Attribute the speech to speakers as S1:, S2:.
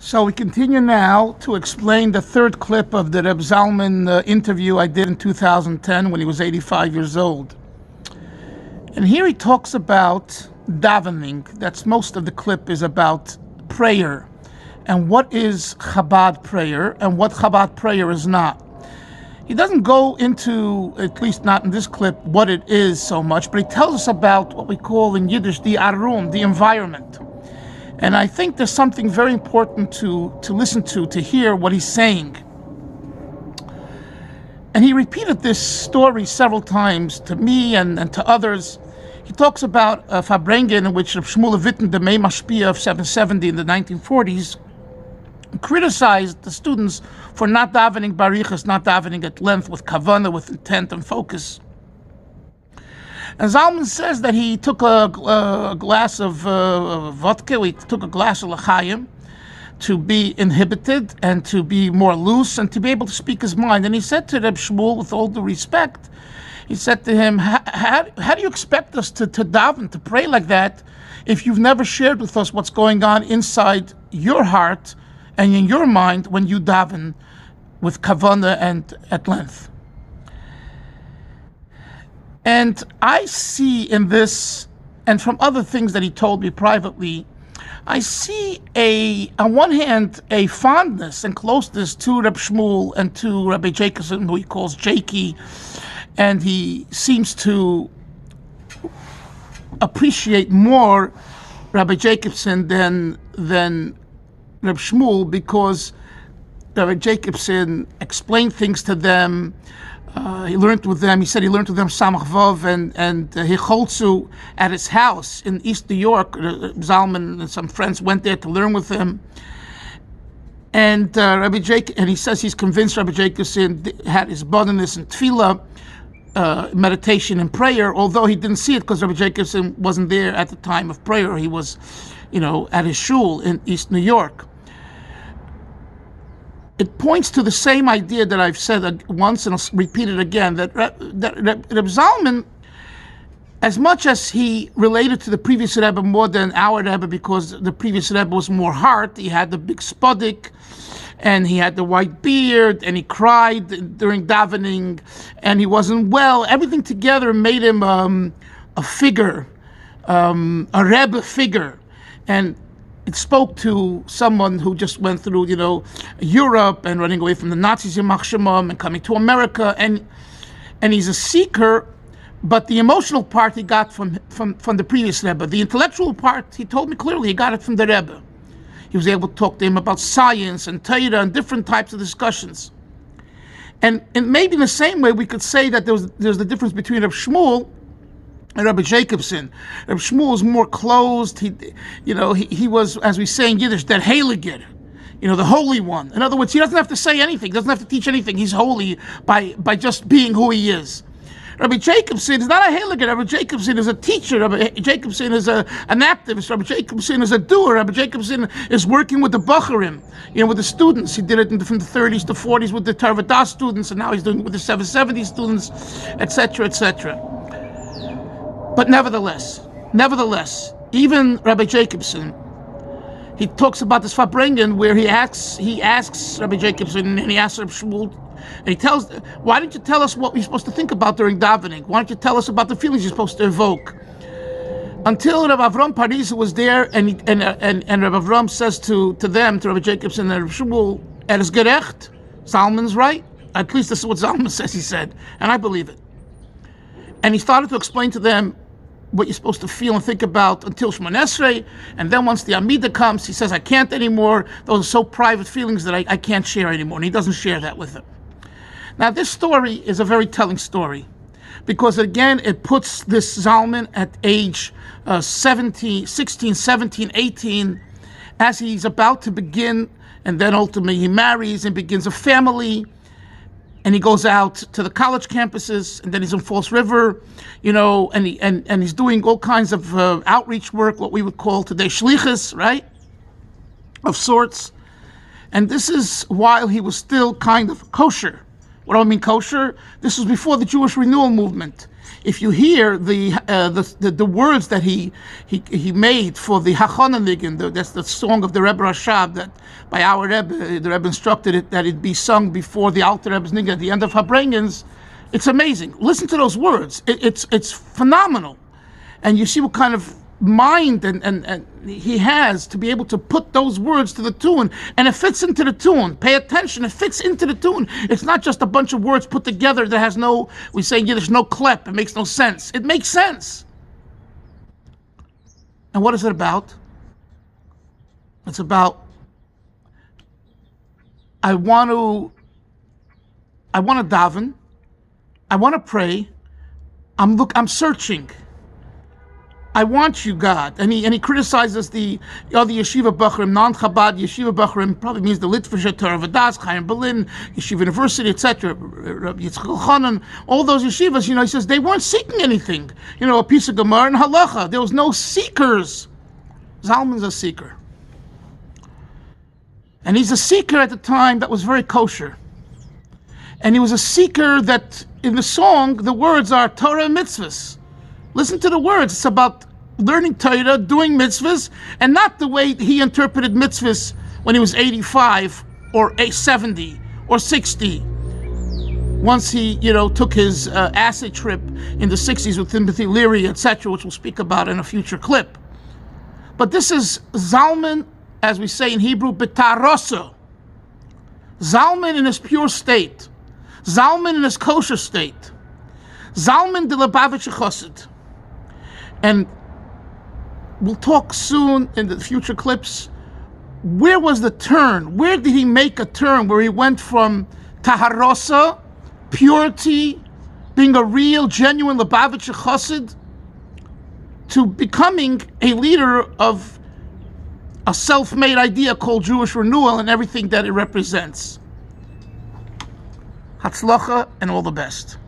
S1: So we continue now to explain the third clip of the Reb Zalman interview I did in 2010 when he was 85 years old. And here he talks about davening. That's most of the clip is about prayer and what is Chabad prayer and what Chabad prayer is not. He doesn't go into, at least not in this clip, what it is so much, but he tells us about what we call in Yiddish the arum, the environment. And I think there's something very important to listen to hear what he's saying. And he repeated this story several times to me and to others. He talks about Farbrengen, in which Reb Shmuel Witten, the Mei Mashpia of 770 in the 1940s, criticized the students for not davening barichas, not davening at length with kavanah, with intent and focus. And Zalman says that he took a glass of vodka, he took a glass of l'chaim to be inhibited and to be more loose and to be able to speak his mind. And he said to Reb Shmuel, with all due respect, he said to him, how do you expect us to daven, to pray like that, if you've never shared with us what's going on inside your heart and in your mind when you daven with kavanah and at length? And I see in this, and from other things that he told me privately, I see on one hand, a fondness and closeness to Reb Shmuel and to Rabbi Jacobson, who he calls Jakey, and he seems to appreciate more Rabbi Jacobson than Reb Shmuel, because Rabbi Jacobson explained things to them. He learned with them. He said he learned with them Samach Vav and Hecholzu at his house in East New York. Zalman and some friends went there to learn with him. And and he says he's convinced Rabbi Jacobson had his boldness in tefillah, meditation and prayer, although he didn't see it because Rabbi Jacobson wasn't there at the time of prayer. He was, at his shul in East New York. It points to the same idea that I've said once, and I'll repeat it again, that Reb Zalman, as much as he related to the previous Rebbe more than our Rebbe, because the previous Rebbe was more heart, he had the big spodik, and he had the white beard, and he cried during davening, and he wasn't well. Everything together made him a figure, a Rebbe figure. And it spoke to someone who just went through, Europe and running away from the Nazis in Machshemam and coming to America, and he's a seeker, but the emotional part he got from the previous Rebbe. The intellectual part, he told me clearly, he got it from the Rebbe. He was able to talk to him about science and Torah and different types of discussions. And maybe in the same way we could say that there's the difference between Reb Shmuel and Rabbi Jacobson. Reb Shmuel was more closed. He was, as we say in Yiddish, der Heiliger, the Holy One. In other words, he doesn't have to say anything, doesn't have to teach anything. He's holy by just being who he is. Rabbi Jacobson is not a Heiliger. Rabbi Jacobson is a teacher. Rabbi Jacobson is an activist. Rabbi Jacobson is a doer. Rabbi Jacobson is working with the Bacharim, with the students. He did it from the 30s to 40s with the Tarvadah students, and now he's doing it with the 770 students, etc., etc. But nevertheless, even Rabbi Jacobson, he talks about this Farbrengen where he asks Rabbi Jacobson, and he asks Rabbi Shmuel, and he tells, why didn't you tell us what we're supposed to think about during davening? Why don't you tell us about the feelings you're supposed to evoke? Until Rabbi Avram Paris was there, and Rabbi Avram says to Rabbi Jacobson and Rabbi Shmuel, is gerecht, Zalman's right. At least this is what Zalman says, he said, and I believe it. And he started to explain to them what you're supposed to feel and think about until Shemon Esrei, and then once the Amidah comes, he says, I can't anymore. Those are so private feelings that I can't share anymore, and he doesn't share that with them. Now, this story is a very telling story, because again, it puts this Zalman at age 16, 17, 18, as he's about to begin, and then ultimately he marries and begins a family. And he goes out to the college campuses, and then he's in Falls River, and he's doing all kinds of outreach work, what we would call today shlichus, right, of sorts. And this is while he was still kind of kosher. What do I mean kosher? This was before the Jewish renewal movement. if you hear the words that he made for the Hachonanigan, that's the song of the Rebbe Rashab that by our Rebbe, the Rebbe instructed it that it be sung before the Alter Rebbe's Nigan at the end of Habrengens. It's amazing. Listen to those words. It's phenomenal, and you see what kind of mind and he has to be able to put those words to the tune, and it fits into the tune. Pay attention, it fits into the tune. It's not just a bunch of words put together that has no, we say in Yiddish, no klep. It makes no sense. It makes sense. And what is it about? It's about I want to daven, I want to pray, I'm searching. I want you, God. And he criticizes the other yeshiva bachrim, non-Chabad yeshiva bachrim, probably means the Litvische Torah Vadas, Chaim Berlin, Yeshiva University, etc. Yitzchak Elchanan, all those yeshivas, he says they weren't seeking anything. A piece of Gemara and Halacha. There was no seekers. Zalman's a seeker. And he's a seeker at the time that was very kosher. And he was a seeker that, in the song, the words are Torah and mitzvahs. Listen to the words. It's about learning Torah, doing mitzvahs, and not the way he interpreted mitzvahs when he was 85 or 70 or 60. Once he, took his acid trip in the 60s with Timothy Leary, etc., which we'll speak about in a future clip. But this is Zalman, as we say in Hebrew, betarosa. Zalman in his pure state. Zalman in his kosher state. Zalman de Lubavitcher Chassid. And we'll talk soon in the future clips. Where was the turn? Where did he make a turn where he went from taharosa, purity, being a real, genuine Lubavitcher Chassid, to becoming a leader of a self-made idea called Jewish renewal and everything that it represents? Hatzlacha and all the best.